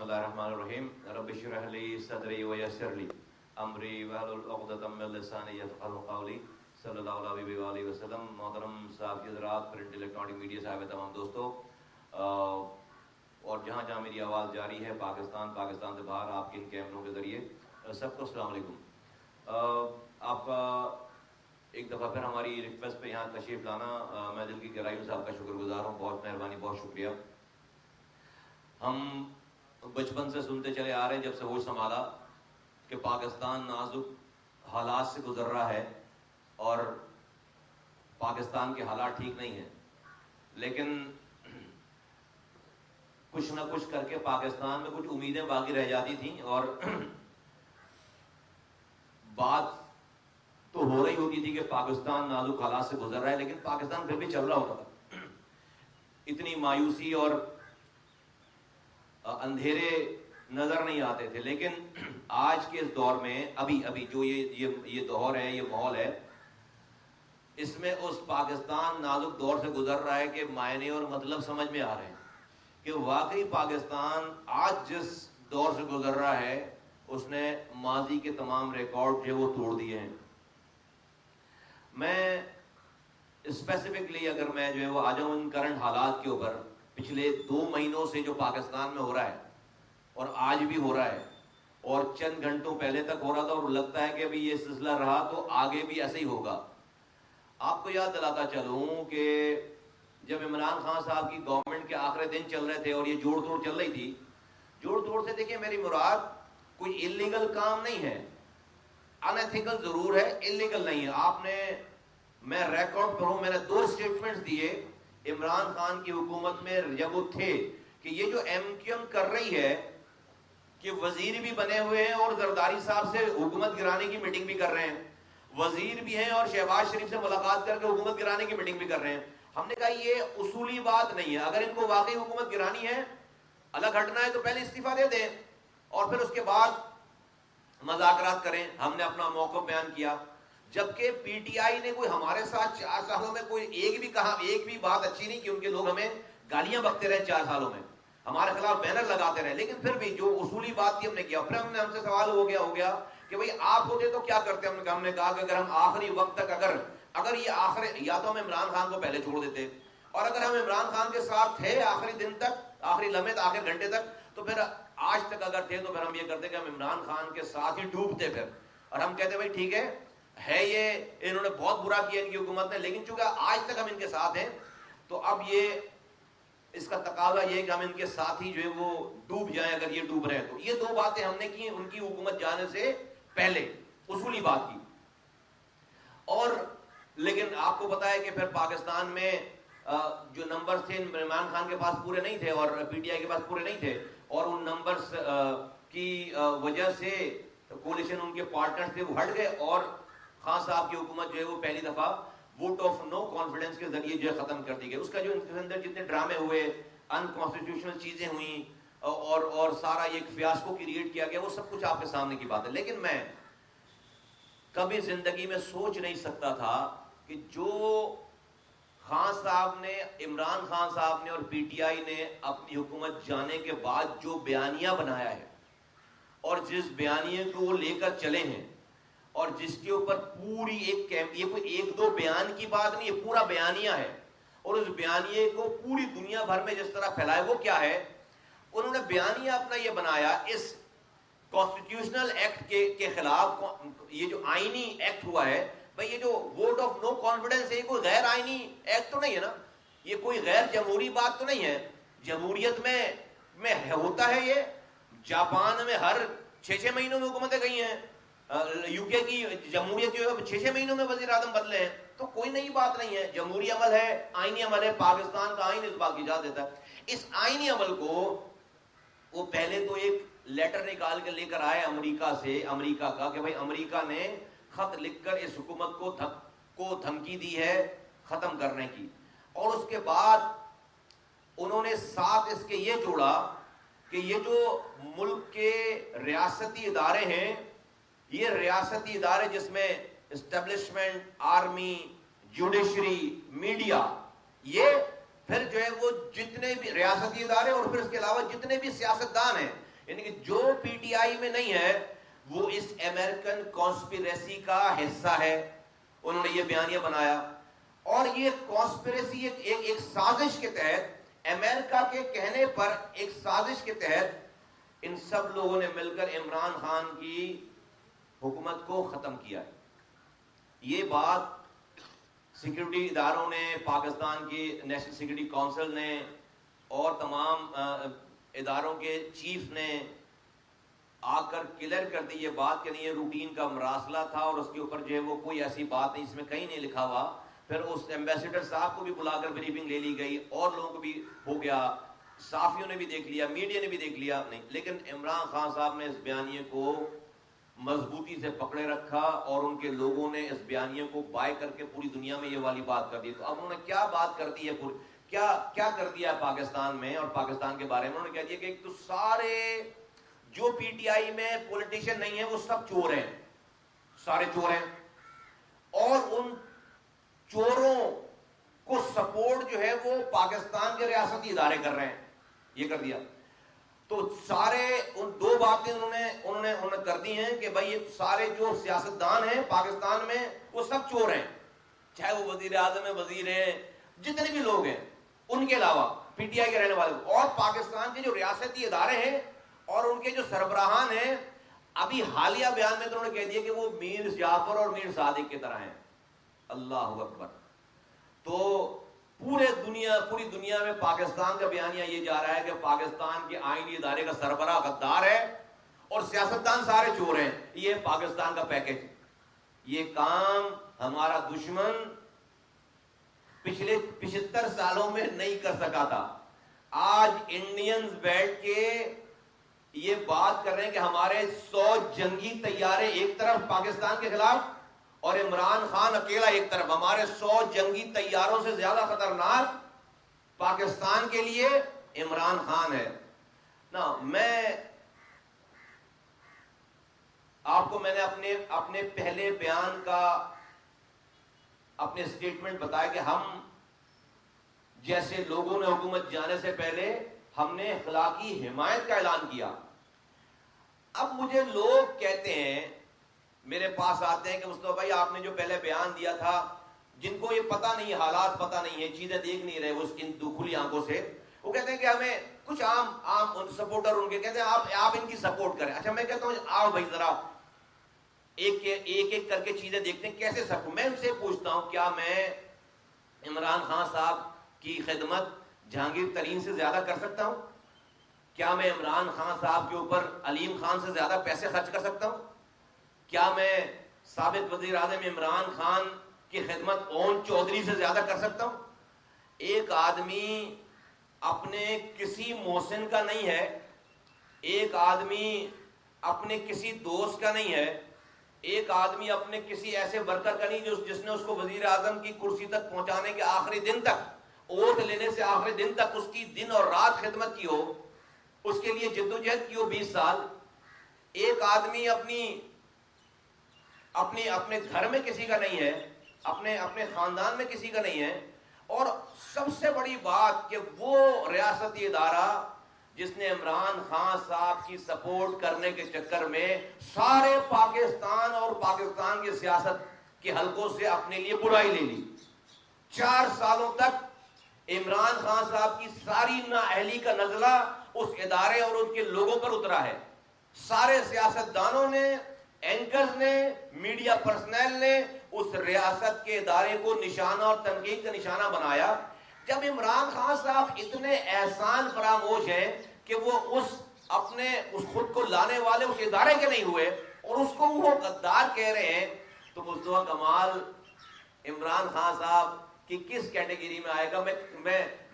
اللہ الرحمن الرحیم رب اشرح لی صدری ویسر لی امری واحلل عقدۃ من لسانی یفقہوا قولی صلی اللہ علیہ وآلہ وسلم۔ محترم صحافی حضرات، پرنٹ الیکٹرانک میڈیا صاحب تمام دوستوں، اور جہاں جہاں میری آواز جاری ہے، پاکستان سے باہر آپ کے ان کیمروں کے ذریعے، سب کو السلام علیکم۔ آپ کا ایک دفعہ پھر ہماری ریکویسٹ پہ یہاں تشریف لانا، میں دل کی گہرائیوں سے آپ کا شکر گزار ہوں۔ بہت مہربانی، بہت شکریہ۔ ہم بچپن سے سنتے چلے آ رہے ہیں، جب سے ہوش سنبھالا، کہ پاکستان نازک حالات سے گزر رہا ہے اور پاکستان کے حالات ٹھیک نہیں ہیں، لیکن کچھ نہ کچھ کر کے پاکستان میں کچھ امیدیں باقی رہ جاتی تھیں، اور بات تو ہو رہی ہوتی تھی کہ پاکستان نازک حالات سے گزر رہا ہے، لیکن پاکستان پھر بھی چل رہا ہوتا تھا۔ اتنی مایوسی اور اندھیرے نظر نہیں آتے تھے، لیکن آج کے اس دور میں ابھی جو یہ دور ہے، یہ ماحول ہے، اس میں اس پاکستان نازک دور سے گزر رہا ہے کہ معنی اور مطلب سمجھ میں آ رہے ہیں کہ واقعی پاکستان آج جس دور سے گزر رہا ہے، اس نے ماضی کے تمام ریکارڈ جو وہ توڑ دیے ہیں۔ میں اسپیسیفکلی اگر میں جو ہے وہ آ جاؤں ان کرنٹ حالات کے اوپر، پچھلے 2 مہینوں سے جو پاکستان میں ہو رہا ہے اور آج بھی ہو رہا ہے اور چند گھنٹوں پہلے تک ہو رہا تھا، اور لگتا ہے کہ ابھی یہ سلسلہ رہا تو آگے بھی ایسے ہی ہوگا۔ آپ کو یاد دلاتا چلوں کہ جب عمران خان صاحب کی گورنمنٹ کے آخری دن چل رہے تھے اور یہ جوڑ توڑ چل رہی تھی، جوڑ توڑ سے دیکھیں میری مراد کوئی انلیگل کام نہیں ہے، ان ایتھیکل ضرور ہے، انلیگل نہیں ہے۔ میں ریکارڈ کروں، میں نے 2 اسٹیٹمنٹس دیے عمران خان کی حکومت میں جب وہ تھے کہ یہ جو ایم کیو ایم کر رہی ہے کہ وزیر بھی بنے ہوئے ہیں اور زرداری صاحب سے حکومت گرانے کی میٹنگ بھی کر رہے ہیں، وزیر بھی ہیں اور شہباز شریف سے ملاقات کر کے حکومت گرانے کی میٹنگ بھی کر رہے ہیں۔ ہم نے کہا یہ اصولی بات نہیں ہے، اگر ان کو واقعی حکومت گرانی ہے، الگ ہٹنا ہے تو پہلے استعفیٰ دے دیں اور پھر اس کے بعد مذاکرات کریں۔ ہم نے اپنا موقف بیان کیا، جبکہ پی ٹی آئی نے کوئی ہمارے ساتھ 4 سالوں میں کوئی ایک بھی بات اچھی نہیں کی، ان کے لوگ ہمیں گالیاں بکتے رہے 4 سالوں میں، ہمارے خلاف بینر لگاتے رہے، لیکن پھر بھی جو اصولی بات تھی ہم نے کیا۔ پھر ہم سے سوال ہو گیا کہ بھئی آپ ہوتے تو کیا کرتے؟ ہم نے کہا کہ اگر ہم آخری وقت تک اگر یہ یا تو ہم عمران خان کو پہلے چھوڑ دیتے، اور اگر ہم عمران خان کے ساتھ تھے آخری دن تک، آخری لمحے تک، آخری گھنٹے تک، تو پھر آج تک اگر تھے تو پھر ہم یہ کرتے کہ ہم عمران خان کے ساتھ ہی ڈوبتے پھر، اور ہم کہتے بھائی ٹھیک ہے یہ انہوں نے بہت برا کیا ان کی حکومت نے، لیکن چونکہ آج تک ہم ان کے ساتھ ہیں تو اب اس کا تقاضا یہ ہے کہ ہم ان کے ساتھ ہی جو ہے وہ ڈوب جائیں اگر یہ ڈوب رہے ہیں تو۔ یہ 2 باتیں ہم نے کی ان کی حکومت جانے سے پہلے، اصولی بات کی۔ اور لیکن آپ کو پتا ہے کہ پھر پاکستان میں جو نمبرز تھے عمران خان کے پاس پورے نہیں تھے اور پی ٹی آئی کے پاس پورے نہیں تھے، اور ان نمبرز کی وجہ سے کولیشن ان کے پارٹنرز تھے وہ ہٹ گئے، اور خان صاحب کی حکومت جو ہے وہ پہلی دفعہ ووٹ آف نو کانفیڈنس کے ذریعے جو ہے ختم کر دی گئی۔ اس کا جو ان کے اندر جتنے ڈرامے ہوئے، ان کانسٹیٹیوشنل چیزیں ہوئیں اور سارا یہ ایک فیاسکو کریٹ کیا گیا، وہ سب کچھ آپ کے سامنے کی بات ہے۔ لیکن میں کبھی زندگی میں سوچ نہیں سکتا تھا کہ جو خان صاحب نے، عمران خان صاحب نے اور پی ٹی آئی نے اپنی حکومت جانے کے بعد جو بیانیہ بنایا ہے، اور جس بیانیے کو وہ لے کر چلے ہیں، اور جس کے اوپر پوری یہ کوئی 1-2 بیان کی بات نہیں، یہ پورا بیانیہ ہے، اور اس بیانیے کو پوری دنیا بھر میں جس طرح پھیلائے، وہ کیا ہے؟ انہوں نے بیانیہ اپنا یہ بنایا اس کانسٹیٹیوشنل ایکٹ کے خلاف۔ یہ جو آئینی ایکٹ ہوا ہے بھئی، یہ جو ووٹ آف نو کانفیڈنس ہے، یہ کوئی غیر آئینی ایکٹ تو نہیں ہے نا، یہ کوئی غیر جمہوری بات تو نہیں ہے۔ جمہوریت میں ہوتا ہے یہ، جاپان میں ہر 6 مہینوں میں حکومتیں گئی ہیں، یو کے کی جمہوریت جو ہے 6 مہینوں میں وزیر اعظم بدلے ہیں، تو کوئی نئی بات نہیں ہے، جمہوری عمل ہے، آئینی عمل ہے، پاکستان کا آئین اس بات کی اجازت دیتا ہے۔ اس آئینی عمل کو وہ پہلے تو ایک لیٹر نکال کے لے کر آئے امریکہ کا کہ بھائی امریکہ نے خط لکھ کر اس حکومت کو دھمکی دی ہے ختم کرنے کی، اور اس کے بعد انہوں نے ساتھ اس کے یہ جوڑا کہ یہ جو ملک کے ریاستی ادارے ہیں، یہ ریاستی ادارے جس میں اسٹیبلشمنٹ، آرمی، جوڈیشری، میڈیا، یہ پھر جو ہے وہ جتنے بھی ریاستی ادارے اور پھر اس کے علاوہ جتنے بھی سیاستدان ہیں، یعنی کہ جو پی ٹی آئی میں نہیں ہے وہ اس امریکن کانسپیریسی کا حصہ ہے. انہوں نے یہ بیانیہ بنایا اور یہ کانسپیریسی ایک سازش کے تحت، امریکہ کے کہنے پر ایک سازش کے تحت ان سب لوگوں نے مل کر عمران خان کی حکومت کو ختم کیا ہے. یہ بات سیکیورٹی اداروں نے، پاکستان کی نیشنل سیکیورٹی کونسل نے اور تمام اداروں کے چیف نے آ کر کلیئر کر دی یہ بات کہ نہیں، یہ روٹین کا مراسلہ تھا اور اس کے اوپر جو ہے وہ کوئی ایسی بات نہیں، اس میں کہیں نہیں لکھا ہوا. پھر اس ایمبیسیڈر صاحب کو بھی بلا کر بریفنگ لے لی گئی اور لوگوں کو بھی ہو گیا، صحافیوں نے بھی دیکھ لیا، میڈیا نے بھی دیکھ لیا. نہیں، لیکن عمران خان صاحب نے اس بیانیے کو مضبوطی سے پکڑے رکھا اور ان کے لوگوں نے اس بیانیے کو بائی کر کے پوری دنیا میں یہ والی بات کر دی. تو اب انہوں نے کیا بات کر دی ہے، کیا کر دیا ہے پاکستان میں اور پاکستان کے بارے میں؟ انہوں نے کہہ دیا کہ ایک تو سارے جو پی ٹی آئی میں پولیٹیشین نہیں ہے وہ سب چور ہیں، سارے چور ہیں، اور ان چوروں کو سپورٹ جو ہے وہ پاکستان کے ریاستی ادارے کر رہے ہیں. یہ کر دیا. تو سارے ان دو باتیں انہوں نے کر دی ہیں کہ بھائی یہ سارے جو سیاستدان ہیں پاکستان میں وہ سب چور ہیں، چاہے وہ وزیر اعظم ہیں، وزیر ہیں، جتنے بھی لوگ ہیں، ان کے علاوہ پی ٹی آئی کے رہنے والے اور پاکستان کے جو ریاستی ادارے ہیں اور ان کے جو سربراہان ہیں. ابھی حالیہ بیان میں تو انہوں نے کہہ دیا کہ وہ میر جعفر اور میر صادق کی طرح ہیں. اللہ اکبر. تو پوری دنیا میں پاکستان کا بیانیہ یہ جا رہا ہے کہ پاکستان کے آئینی ادارے کا سربراہ غدار ہے اور سیاستدان سارے چور ہیں. یہ پاکستان کا پیکج. یہ کام ہمارا دشمن پچھلے 75 سالوں میں نہیں کر سکا تھا. آج انڈینز بیٹھ کے یہ بات کر رہے ہیں کہ ہمارے 100 جنگی طیارے ایک طرف پاکستان کے خلاف اور عمران خان اکیلا ایک طرف. ہمارے 100 جنگی طیاروں سے زیادہ خطرناک پاکستان کے لیے عمران خان ہے نا. میں نے اپنے پہلے بیان کا اپنے سٹیٹمنٹ بتایا کہ ہم جیسے لوگوں نے حکومت جانے سے پہلے ہم نے اخلاقی حمایت کا اعلان کیا. اب مجھے لوگ کہتے ہیں، میرے پاس آتے ہیں کہ مصطفیٰ بھائی آپ نے جو پہلے بیان دیا تھا، جن کو یہ پتہ نہیں، حالات پتہ نہیں ہے، چیزیں دیکھ نہیں رہے وہ ان کھلی آنکھوں سے، وہ کہتے ہیں کہ ہمیں کچھ عام سپورٹر ان کے کہتے ہیں آپ ان کی سپورٹ کریں. اچھا میں کہتا ہوں آؤ بھائی ذرا ایک کر کے چیزیں دیکھتے ہیں کیسے سپورٹ. میں ان سے پوچھتا ہوں کیا میں عمران خان صاحب کی خدمت جہانگیر ترین سے زیادہ کر سکتا ہوں؟ کیا میں عمران خان صاحب کے اوپر علیم خان سے زیادہ پیسے خرچ کر سکتا ہوں؟ کیا میں سابق وزیر اعظم عمران خان کی خدمت اون چودھری سے زیادہ کر سکتا ہوں؟ ایک آدمی اپنے کسی محسن کا نہیں ہے، ایک آدمی اپنے کسی دوست کا نہیں ہے، ایک آدمی اپنے کسی ایسے ورکر کا نہیں جس نے اس کو وزیر اعظم کی کرسی تک پہنچانے کے آخری دن تک، ووٹ لینے سے آخری دن تک اس کی دن اور رات خدمت کی ہو، اس کے لیے جدوجہد کی ہو 20 سال. ایک آدمی اپنے گھر میں کسی کا نہیں ہے، اپنے خاندان میں کسی کا نہیں ہے، اور سب سے بڑی بات کہ وہ ریاستی ادارہ جس نے عمران خان صاحب کی سپورٹ کرنے کے چکر میں سارے پاکستان اور پاکستان کی سیاست کے حلقوں سے اپنے لیے برائی لے لی. 4 سالوں تک عمران خان صاحب کی ساری نااہلی کا نزلہ اس ادارے اور ان کے لوگوں پر اترا ہے. سارے سیاستدانوں نے، اینکرز نے، میڈیا پرسنل نے اس ریاست کے ادارے کو نشانہ اور تنقید کا نشانہ بنایا. جب عمران خان صاحب اتنے احسان فراموش ہیں کہ وہ اس خود کو لانے والے اس ادارے کے نہیں ہوئے اور اس کو وہ غدار کہہ رہے ہیں، تو مصطفیٰ کمال عمران خان صاحب کی کس کیٹیگری میں آئے گا؟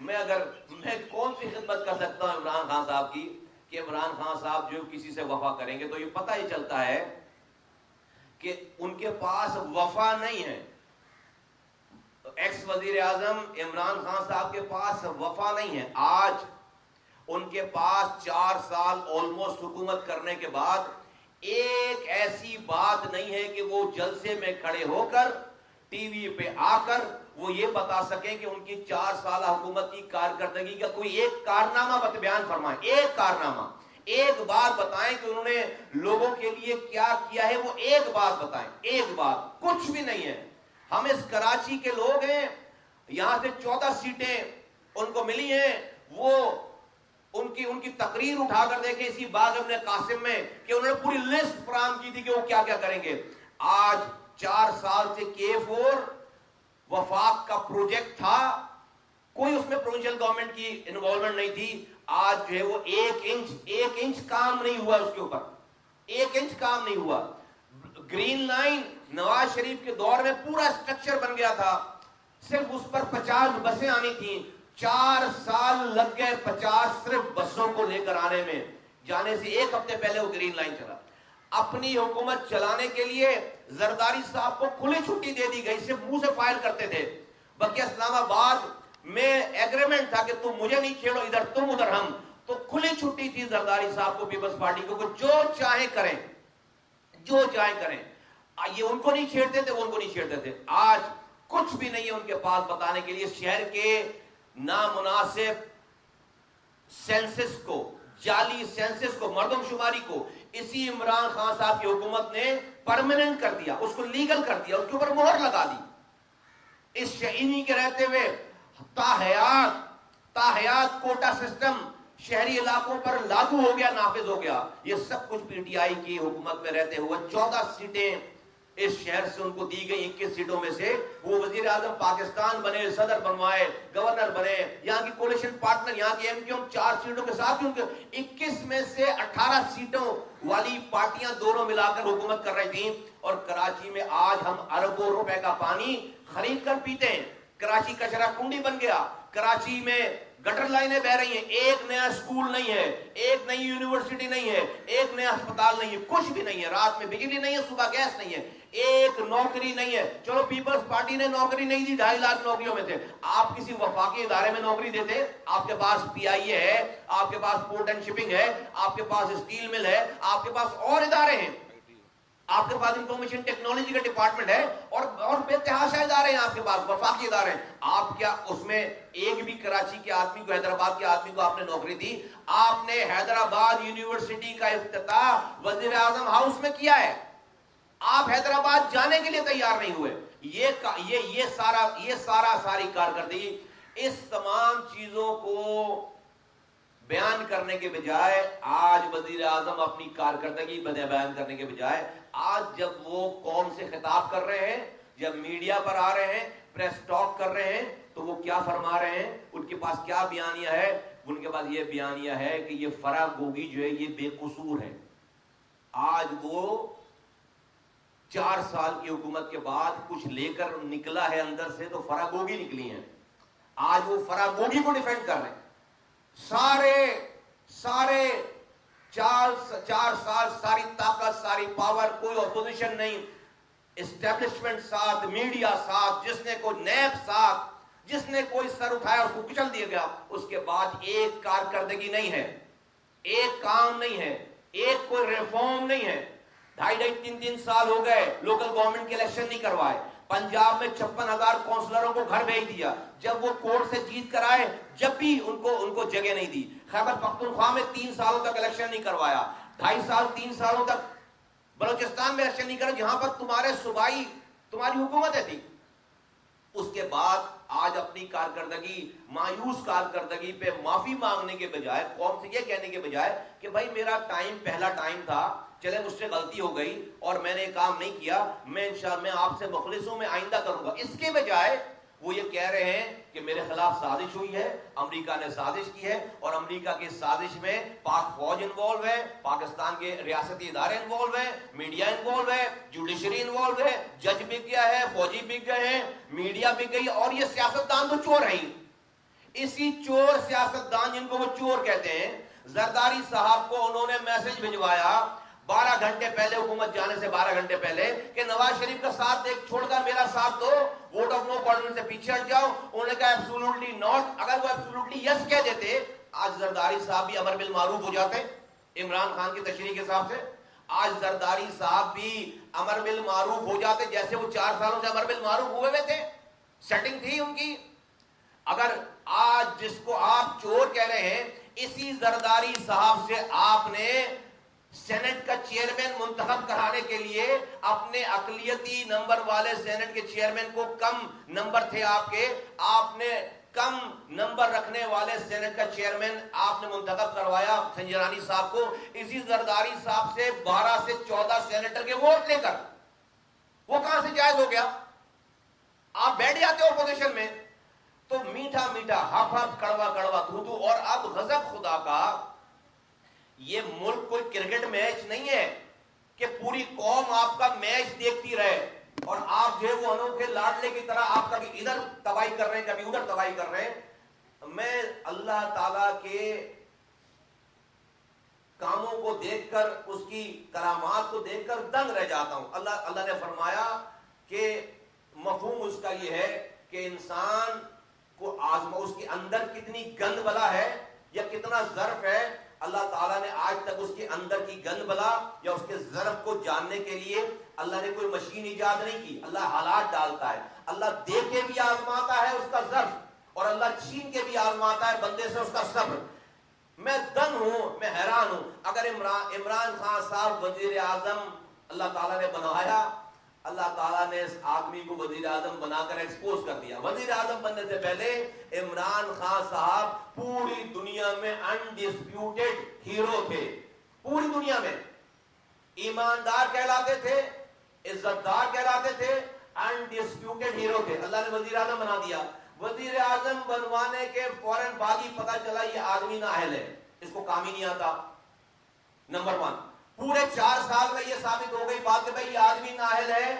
میں کون سی خدمت کر سکتا ہوں عمران خان صاحب کی کہ عمران خان صاحب جو کسی سے وفا کریں گے تو یہ پتہ ہی چلتا ہے کہ ان کے پاس وفا نہیں ہے. ایکس وزیر اعظم عمران خان صاحب کے پاس وفا نہیں ہے. آج ان کے پاس 4 سال آلموسٹ حکومت کرنے کے بعد ایک ایسی بات نہیں ہے کہ وہ جلسے میں کھڑے ہو کر ٹی وی پہ آ کر وہ یہ بتا سکیں کہ ان کی 4 سالہ حکومت کی کارکردگی کا کوئی ایک کارنامہ بیان فرمائیں. ایک کارنامہ، ایک بات بتائیں کہ انہوں نے لوگوں کے لیے کیا کیا ہے، وہ ایک بات بتائیں، ایک بات، کچھ بھی نہیں ہے. ہم اس کراچی کے لوگ ہیں، یہاں سے 14 سیٹیں ان کو ملی ہیں. وہ ان کی تقریر اٹھا کر دیکھیں اسی باغ ابن قاسم میں کہ انہوں نے پوری لسٹ فراہم کی تھی کہ وہ کیا کیا کریں گے. آج 4 سال سے K4 وفاق کا پروجیکٹ تھا، کوئی اس میں پروونشل گورنمنٹ کی انوالومنٹ نہیں تھی. آج جو ہے وہ ایک انچ کام نہیں ہوا اس کے اوپر، ایک انچ کام نہیں ہوا. گرین لائن نواز شریف کے دور میں پورا سٹرکچر بن گیا تھا، صرف اس پر 50 بسیں آنی تھیں. 4 سال لگ گئے 50 صرف بسوں کو لے کر آنے میں. جانے سے 1 ہفتے پہلے وہ گرین لائن چلا. اپنی حکومت چلانے کے لیے زرداری صاحب کو کھلی چھٹی دے دی گئی، صرف منہ سے فائل کرتے تھے. بلکہ اسلام آباد میں ایگریمنٹ تھا کہ تم مجھے نہیں چھیڑو، ادھر تم ادھر ہم. تو کھلی چھٹی تھی زرداری صاحب کو، پیپلز پارٹی کو، جو چاہے کریں، جو چاہے کریں. یہ ان کو نہیں چھیڑتے تھے، وہ ان کو نہیں چھیڑتے تھے. آج کچھ بھی نہیں ہے ان کے پاس بتانے کے لیے. شہر کے نامناسب سینسس کو، جعلی سینسس کو، مردم شماری کو اسی عمران خان صاحب کی حکومت نے پرماننٹ کر دیا، اس کو لیگل کر دیا، اس کے اوپر مہر لگا دی. اس شہینی کے رہتے ہوئے تاحیات کوٹا سسٹم شہری علاقوں پر لاگو ہو گیا، نافذ ہو گیا. یہ سب کچھ پی ٹی آئی کی حکومت میں رہتے ہوئے 14 سیٹیں اس شہر سے ان کو دی گئی. 21 سیٹوں میں سے وہ وزیر اعظم پاکستان بنے، صدر بنوائے، گورنر بنے. یہاں کی کولیشن پارٹنر، یہاں کی ایم کیو ایم 4 سیٹوں کے ساتھ 21 میں سے 18 سیٹوں والی پارٹیاں دونوں ملا کر حکومت کر رہی تھیں. اور کراچی میں آج ہم اربوں روپے کا پانی خرید کر پیتے ہیں. کراچی کچرا کنڈی بن گیا. کراچی میں گٹر لائنیں بہ رہی ہیں. ایک نیا اسکول نہیں ہے، ایک نئی یونیورسٹی نہیں ہے، ایک نیا اسپتال نہیں ہے، کچھ بھی نہیں ہے. رات میں بجلی نہیں ہے، صبح گیس نہیں ہے، ایک نوکری نہیں ہے. چلو پیپلز پارٹی نے نوکری نہیں دی، 2.5 لاکھ نوکریوں میں سے. آپ کسی وفاقی ادارے میں نوکری دیتے؟ آپ کے پاس PIA ہے، آپ کے پاس پورٹ اینڈ شپنگ ہے، آپ کے پاس اسٹیل مل ہے، آپ کے پاس اور ادارے ہیں، آپ کے پاس انفارمیشن ٹیکنالوجی کا ڈپارٹمنٹ ہے، اور بے تحاشا ادارے ہیں آپ کے پاس، وفاقی ادارے ہیں. آپ کیا اس میں ایک بھی کراچی کے آدمی کو، حیدرآباد کے آدمی کو آپ نے نوکری دی؟ آپ نے حیدرآباد یونیورسٹی کا افتتاح وزیر اعظم ہاؤس میں کیا ہے، آپ حیدرآباد جانے کے لیے تیار نہیں ہوئے. یہ ساری کارکردگی، اس تمام چیزوں کو بیان کرنے کے بجائے آج وزیر اعظم اپنی کارکردگی بیان کرنے کے بجائے آج جب وہ قوم سے خطاب کر رہے ہیں، جب میڈیا پر آ رہے ہیں، پریس ٹاک کر رہے ہیں، تو وہ کیا فرما رہے ہیں؟ ان کے پاس کیا بیانیہ ہے؟ ان کے پاس یہ بیانیہ ہے کہ یہ فراگوگی جو ہے یہ بے قصور ہے. آج وہ 4 سال کی حکومت کے بعد کچھ لے کر نکلا ہے اندر سے تو فراگوگی نکلی ہیں. آج وہ فراگوگی کو ڈیفینڈ کر رہے ہیں. سارے 4 سال ساری طاقت، ساری پاور، کوئی اپوزیشن نہیں، اسٹیبلشمنٹ ساتھ، میڈیا ساتھ، جس نے کوئی نیب ساتھ، جس نے کوئی سر اٹھایا اس کو کچل دیا گیا. اس کے بعد ایک کارکردگی نہیں ہے، ایک کام نہیں ہے، ایک کوئی ریفارم نہیں ہے. 2.5-3 سال ہو گئے لوکل گورنمنٹ کے الیکشن نہیں کروائے. پنجاب میں 56,000 کونسلروں کو گھر بھیج دیا. جب وہ کورٹ سے جیت کر آئے جب بھی ان کو جگہ نہیں دی. خیبر پختونخوا میں 3 سالوں تک الیکشن نہیں کروایا. 3 سالوں تک بلوچستان میں الیکشن نہیں کرا جہاں پر تمہارے صوبائی تمہاری حکومتیں تھی. اس کے بعد آج اپنی کارکردگی، مایوس کارکردگی پہ معافی مانگنے کے بجائے، قوم سے یہ کہنے کے بجائے کہ بھائی میرا پہلا ٹائم تھا، چلے مجھ سے غلطی ہو گئی اور میں نے کام نہیں کیا، میں انشاءاللہ میں آپ سے مخلص ہوں، میں آئندہ کروں گا. اس کے بجائے وہ یہ کہہ رہے ہیں کہ میرے خلاف سازش ہوئی ہے، امریکہ نے سازش کی ہے، اور امریکہ کی سازش میں پاک فوج انوالو ہے، پاکستان کے ریاستی ادارے انوالو ہیں، میڈیا انوالو ہے، جوڈیشری انوالو ہے، جج بک گیا ہے، فوجی بک گئے ہیں، میڈیا بک گئی، اور یہ سیاستدان تو چور ہیں. اسی چور سیاستدان جن کو وہ چور کہتے ہیں، زرداری صاحب کو انہوں نے میسج بھجوایا 12 گھنٹے پہلے، حکومت جانے سے 12 گھنٹے پہلے، کہ نواز شریف کا ساتھ چھوڑ کر میرا ساتھ دو، ووٹ آف نو کانفیڈنس سے پیچھے ہٹ جاؤ. انہوں نے کہا ایبسولوٹلی ناٹ. اگر وہ ایبسولوٹلی یس کہہ دیتے آج زرداری صاحب بھی امر بالمعروف ہو جاتے عمران خان کی تشریح کے حساب سے. آج زرداری صاحب بھی امر بالمعروف ہو جاتے جیسے وہ 4 سالوں سے امر بالمعروف ہوئے ہوئے تھے. سیٹنگ تھی ان کی. اگر آج جس کو آپ چور کہہ رہے ہیں اسی زرداری صاحب سے آپ نے سینٹ کا چیئرمین منتخب کرانے کے لیے اپنے اقلیتی نمبر والے سینٹ کے چیئرمین کو، کم نمبر تھے آپ کے، آپ نے کم نمبر رکھنے والے سینٹ کا چیئرمین آپ نے منتخب کروایا سنجرانی صاحب کو، اسی زرداری صاحب سے 12 سے 14 سینیٹر کے ووٹ لے کر۔ وہ کہاں سے جائز ہو گیا؟ آپ بیٹھ جاتے ہو اپوزیشن میں تو میٹھا میٹھا ہف ہف کڑوا کڑوا تھو، اور اب غضب خدا کا، یہ ملک کوئی کرکٹ میچ نہیں ہے کہ پوری قوم آپ کا میچ دیکھتی رہے اور آپ جو ہے وہ انوکھے لاڈلے کی طرح آپ کبھی ادھر تباہی کر رہے ہیں کبھی ادھر تباہی کر رہے ہیں۔ میں اللہ تعالیٰ کے کاموں کو دیکھ کر، اس کی کرامات کو دیکھ کر دنگ رہ جاتا ہوں۔ اللہ نے فرمایا کہ مفہوم اس کا یہ ہے کہ انسان کو آزما، اس کے اندر کتنی گند بلا ہے یا کتنا ظرف ہے۔ اللہ تعالیٰ نے آج تک اس کے اندر کی گند بلا یا اس کے ظرف کو جاننے کے لیے اللہ نے کوئی مشین ایجاد نہیں کی۔ اللہ حالات ڈالتا ہے، اللہ دے کے بھی آزماتا ہے اس کا ظرف، اور اللہ چھین کے بھی آزماتا ہے بندے سے اس کا صبر۔ میں دنگ ہوں، میں حیران ہوں۔ اگر عمران خان صاحب وزیر اعظم اللہ تعالیٰ نے بنایا، اللہ تعالیٰ نے اس آدمی کو وزیر اعظم بنا کر ایکسپوز کر دیا۔ وزیر اعظم بننے سے پہلے عمران خان صاحب پوری دنیا میں انڈسپیوٹڈ ہیرو تھے، پوری دنیا میں ایماندار کہلاتے تھے، عزت دار کہلاتے تھے، انڈسپیوٹڈ ہیرو تھے۔ اللہ نے وزیر اعظم بنا دیا۔ وزیر اعظم بنوانے کے فوراً بعد ہی پتا چلا یہ آدمی نااہل ہے، اس کو کام ہی نہیں آتا۔ نمبر 1، پورے 4 سال میں یہ ثابت ہو گئی بات کہ بھائی یہ آدمی نااہل ہے۔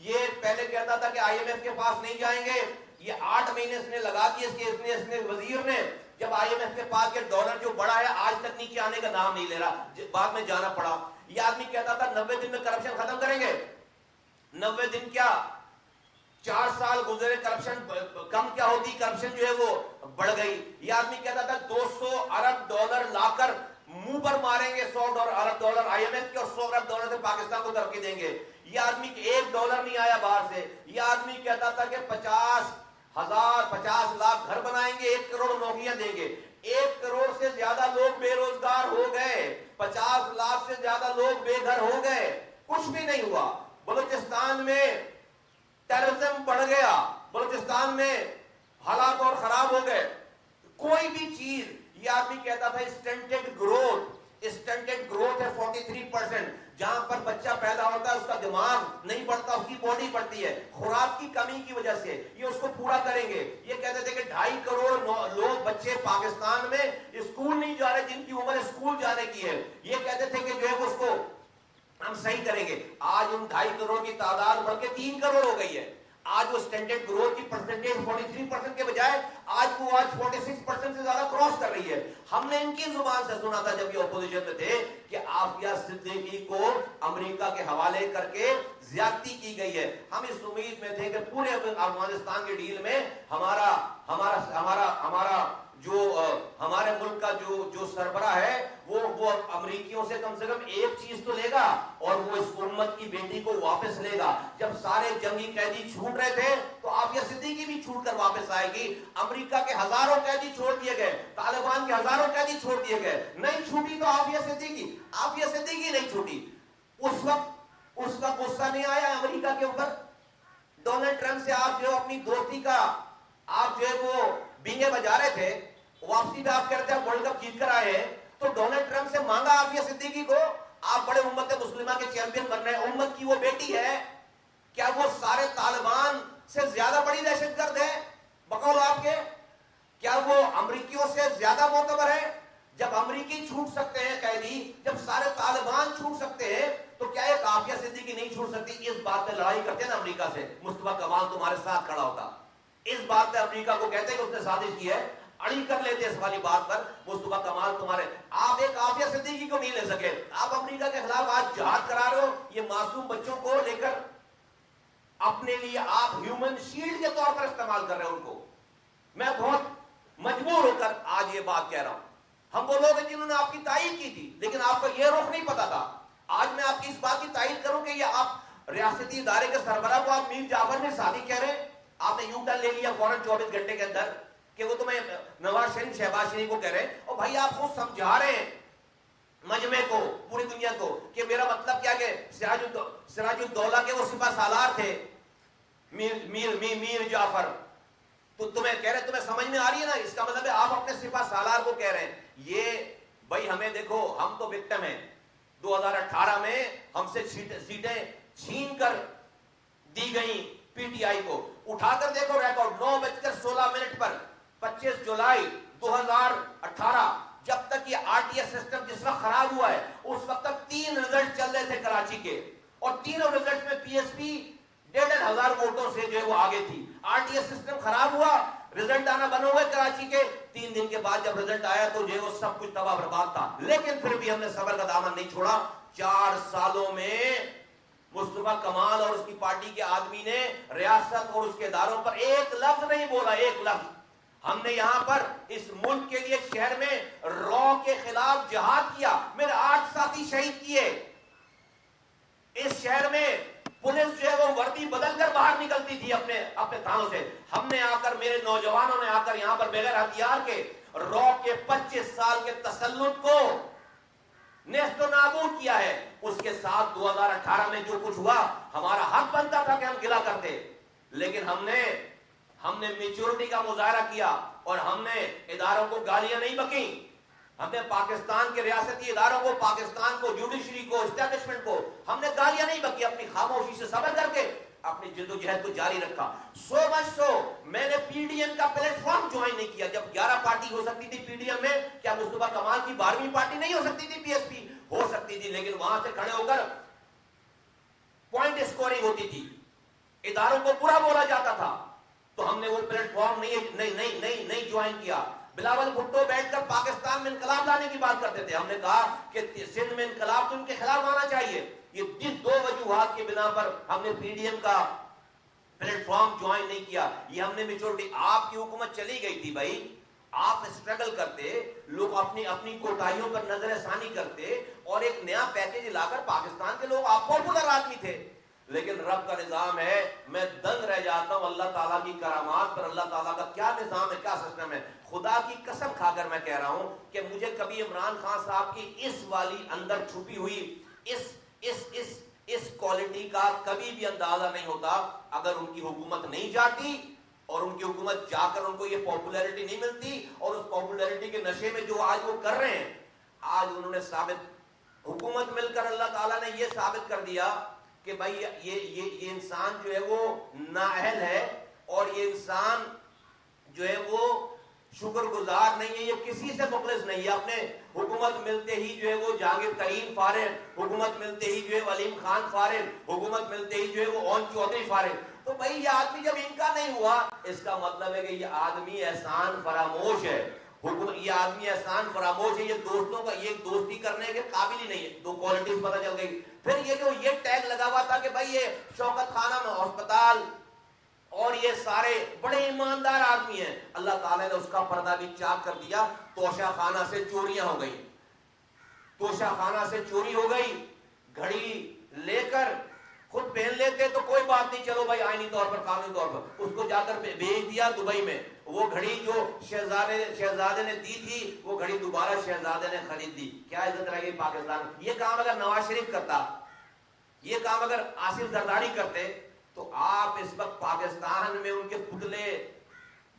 یہ پہلے کہتا تھا کہ آئی ایم ایف کے پاس نہیں جائیں گے، یہ 8 مہینے اس نے لگا دیے اس نے وزیر نے، جب آئی ایم ایف کے پاس کے ڈالر جو بڑا ہے آج تک نیچے آنے کا نام نہیں لے رہا، بعد میں جانا پڑا۔ یہ آدمی کہتا تھا 90 دن میں کرپشن ختم کریں گے، 90 دن کیا 4 سال گزرے، کرپشن کم کیا ہوتی، کرپشن جو ہے وہ بڑھ گئی۔ یہ آدمی کہتا تھا 200 ارب ڈالر لا کر منہ پر ماریں گے، 100 ارب ڈالر آئی ایم ایف کے اور 100 ارب ڈالر سے پاکستان کو ترقی دیں گے۔ یہ آدمی $1 نہیں آیا باہر سے۔ یہ آدمی کہتا تھا کہ 50 لاکھ گھر بنائیں گے، 1 کروڑ نوکریاں دیں گے۔ 1 کروڑ سے زیادہ لوگ بے روزگار ہو گئے، 50 لاکھ سے زیادہ لوگ بے گھر ہو گئے، کچھ بھی نہیں ہوا۔ بلوچستان میں ٹیررزم بڑھ گیا، بلوچستان میں حالات اور خراب ہو گئے، کوئی بھی چیز۔ یہ آدمی کہتا تھا اسٹنٹڈ گروتھ ہے 43%، جہاں پر بچہ پیدا ہوتا ہے اس کا دماغ نہیں بڑھتا، اس کی باڈی بڑھتی ہے، خوراک کی کمی کی وجہ سے۔ یہ اس کو پورا کریں گے۔ یہ کہتے تھے کہ 2.5 کروڑ لوگ بچے پاکستان میں اسکول نہیں جا رہے، جن کی عمر اسکول جانے کی ہے۔ یہ کہتے تھے کہ جو ہے اس کو ہم صحیح کریں گے۔ آج ان 2.5 کروڑ کی تعداد بڑھ کے 3 کروڑ ہو گئی ہے۔ آج وہ اسٹینڈرڈ گروتھ کی پرسنٹیج 43% کے بجائے آج 46% سے زیادہ کراس کر رہی ہے۔ ہم نے ان کی زبان سے سنا تھا جب یہ اپوزیشن میں تھے کہ عافیہ صدیقی کو امریکہ کے حوالے کر کے زیادتی کی گئی ہے۔ ہم اس امید میں تھے کہ پورے افغانستان کے ڈیل میں ہمارے ملک کا جو سربراہ ہے وہ امریکیوں سے کم ایک چیز تو لے گا، اور وہ اس امت کی بیٹی کو واپس لے گا۔ جب سارے جنگی قیدی چھوٹ رہے تھے تو عافیہ صدیقی بھی چھوٹ کر واپس آئے گی۔ امریکہ کے ہزاروں قیدی چھوڑ دیے گئے، طالبان کے ہزاروں قیدی چھوڑ دیے گئے، نہیں چھوٹی تو عافیہ صدیقی نہیں چھوٹی۔ اس وقت غصہ نہیں آیا امریکہ کے اوپر؟ ڈونلڈ ٹرمپ سے آپ جو اپنی دوستی کا آپ جو ہے وہ بینگے بجا رہے تھے، واپسی پہ آپ کہہ رہے تھے آپ ورلڈ کپ جیت کر آئے ہیں، تو ڈونلڈ ٹرمپ سے مانگا عافیہ صدیقی کو؟ آپ بڑے امت مسلمہ کے چیمپئن بن رہے ہیں، امت کی وہ بیٹی ہے، کیا وہ سارے طالبان سے زیادہ بڑی دہشت گرد ہے بقول آپ کے؟ کیا وہ امریکیوں سے زیادہ معتبر ہے؟ جب امریکی چھوٹ سکتے ہیں قیدی، جب سارے طالبان چھوٹ سکتے ہیں، تو کیا ایک عافیہ صدیقی نہیں چھوٹ سکتی؟ اس بات پہ لڑائی کرتے ہیں نا امریکہ سے، مصطفیٰ کمال تمہارے ساتھ کھڑا ہوتا، اس بات پہ امریکہ کو کہتے ہیں کہ اس نے سازش کی ہے، اڑی کر لیتے اس والی بات پر، مصطفیٰ کمال تمہارے، آپ ایک عافیہ صدیقی کو نہیں لے سکے۔ آپ امریکہ کے خلاف آج جہاد کرا رہے ہو، یہ معصوم بچوں کو لے کر اپنے لیے آپ ہیومن شیلڈ کے طور پر استعمال کر رہے ہیں ان کو۔ میں بہت مجبور ہو کر آج یہ بات کہہ رہا ہوں۔ ہم وہ لوگ ہیں جنہوں نے آپ کی تائید کی تھی، لیکن آپ کو یہ رخ نہیں پتا تھا۔ آج میں آپ کی اس بات کی تائید کروں کہ یہ آپ ریاستی ادارے کے سربراہ کو آپ میر جعفر نے شادی کہہ رہے ہیں، آپ نے یو ٹرن لے لیا فوراً 24 گھنٹے کے اندر۔ کہ وہ تمہیں نواز شریف شہباز شریف کو کہہ رہے ہیں اور بھائی آپ خود سمجھا رہے ہیں مجمع کو, پوری دنیا کو, کہ میرا مطلب کیا کہ سراج الدولہ کے وہ سپہ سالار تھے میر جعفر, تو تمہیں کہہ رہے تمہیں سمجھ میں آ رہی ہے نا, اس کا مطلب ہے آپ اپنے سپہ سالار کو کہہ رہے ہیں. یہ بھائی ہمیں دیکھو, ہم تو وکٹم ہیں. 2018 میں ہم سے سیٹیں چھین کر دی گئیں پی ٹی آئی کو. اٹھا کر دیکھو ریکارڈ, 9:16 پر 25 جولائی 2018, جب تک یہ آر ٹی ایس سسٹم جس وقت خراب ہوا ہے اس وقت تک 3 رزلٹ چل رہے تھے کراچی کے, اور تینوں رزلٹ میں پی ایس پی 1,500 ووٹوں سے جو ہے وہ آگے تھی. آر ٹی ایس سسٹم خراب ہوا, رزلٹ آنا بند ہو گئے کراچی کے. 3 دن کے بعد جب رزلٹ آیا تو جو ہے وہ سب کچھ تباہ برباد تھا, لیکن پھر بھی ہم نے صبر کا دامن نہیں چھوڑا. 4 سالوں میں مصطفیٰ کمال اور اس کی پارٹی کے آدمی نے ریاست اور اس کے اداروں پر ایک لفظ نہیں بولا, ایک لفظ. ہم نے یہاں پر اس ملک کے لیے شہر میں رو کے خلاف جہاد کیا. میرے 8 ساتھی شہید کیے. اس شہر میں پولیس جو ہے وہ وردی بدل کر باہر نکلتی تھی اپنے تھانوں سے. ہم نے آ کر, میرے نوجوانوں نے آ کر یہاں پر بغیر ہتھیار کے رو کے 25 سال کے تسلط کو نیست و نابود کیا ہے. اس کے ساتھ 2018 میں جو کچھ ہوا, ہمارا حق بنتا تھا کہ ہم گلہ کرتے, لیکن ہم نے میچورٹی کا مظاہرہ کیا اور ہم نے اداروں کو گالیاں نہیں بکیں. ہم نے پاکستان کے ریاستی اداروں کو, پاکستان کو, جوڈیشری کو, اسٹیبلشمنٹ کو ہم نے گالیاں نہیں بکی. اپنی خاموشی سے صبر کر کے اپنی جدوجہد کو جاری رکھا. سو مچ سو میں نے پی ڈی ایم کا پلیٹ فارم جوائن نہیں کیا. جب 11 پارٹی ہو سکتی تھی پی ڈی ایم میں, کیا مصطفیٰ کمال کی 12ویں پارٹی نہیں ہو سکتی تھی؟ پی ایس پی ہو سکتی تھی, لیکن وہاں سے کھڑے ہو کر پوائنٹ اسکورنگ ہوتی تھی, اداروں کو برا بولا جاتا تھا. تو ہم نے وہ پلیٹ فارم نہیں جوائن کیا. بلاول بھٹو بیٹھ کر پاکستان میں انقلاب لانے کی بات کرتے تھے. ہم نے کہا کہ سندھ میں انقلاب تو ان کے خلاف آنا چاہیے. یہ 2 وجوہات کی بنا پر ہم نے پی ڈی ایم کا پلیٹ فارم جوائن نہیں کیا. یہ ہم نے میچورٹی, آپ کی حکومت چلی گئی تھی بھائی, آپ اسٹرگل کرتے, لوگ اپنی کوتاہیوں پر نظر ثانی کرتے اور ایک نیا پیکیج لا کر پاکستان کے لوگ, آپ پاپولر آدمی تھے. لیکن رب کا نظام ہے, میں دنگ رہ جاتا ہوں اللہ تعالیٰ کی کرامات پر. اللہ تعالیٰ کا کیا نظام ہے, کیا سسٹم ہے. خدا کی قسم کھا کر میں کہہ رہا ہوں کہ مجھے کبھی عمران خان صاحب کی اس والی اندر چھپی ہوئی اس کوالٹی کا کبھی بھی اندازہ نہیں ہوتا اگر ان کی حکومت نہیں جاتی, اور ان کی حکومت جا کر ان کو یہ پاپولیرٹی نہیں ملتی, اور اس پاپولیرٹی کے نشے میں جو آج وہ کر رہے ہیں, آج انہوں نے حکومت مل کر اللہ تعالیٰ نے یہ ثابت کر دیا کہ بھائی یہ انسان جو ہے وہ نااہل ہے, اور یہ انسان جو ہے وہ شکر گزار نہیں ہے, یہ کسی سے مخلص نہیں ہے. اپنے حکومت ملتے ہی جو ہے وہ جہانگیر ترین فارغ, حکومت ملتے ہی جو ہے ولیم خان فارغ, حکومت ملتے ہی جو ہے وہ اون چودھری فارغ. تو بھائی یہ آدمی جب ان کا نہیں ہوا, اس کا مطلب ہے کہ یہ آدمی احسان فراموش ہے. یہ آدمی احسان فراموش ہے, یہ دوستوں کا, یہ دوستی کرنے کے قابل ہی نہیں ہے. 2 کوالٹیز پتہ چل گئی. پھر یہ جو یہ ٹیگ لگا ہوا تھا کہ بھائی یہ شوکت خانہ میں ہسپتال اور یہ سارے بڑے ایماندار آدمی ہیں, اللہ تعالیٰ نے اس کا پردہ بھی چاک کر دیا. توشہ خانہ سے چوریاں ہو گئی, توشہ خانہ سے چوری ہو گئی. گھڑی لے کر خود پہن لیتے تو کوئی بات نہیں, چلو بھائی آئینی طور پر, قانونی طور پر, اس کو جا کر بھیج دیا دبئی میں. وہ گھڑی جو شہزادے نے دی تھی, وہ گھڑی دوبارہ شہزادے نے خرید دی. کیا عزت رہ گئی پاکستان. یہ کام اگر نواز شریف کرتا, یہ کام اگر آصف زرداری کرتے, تو آپ اس وقت پاکستان میں ان کے پتلے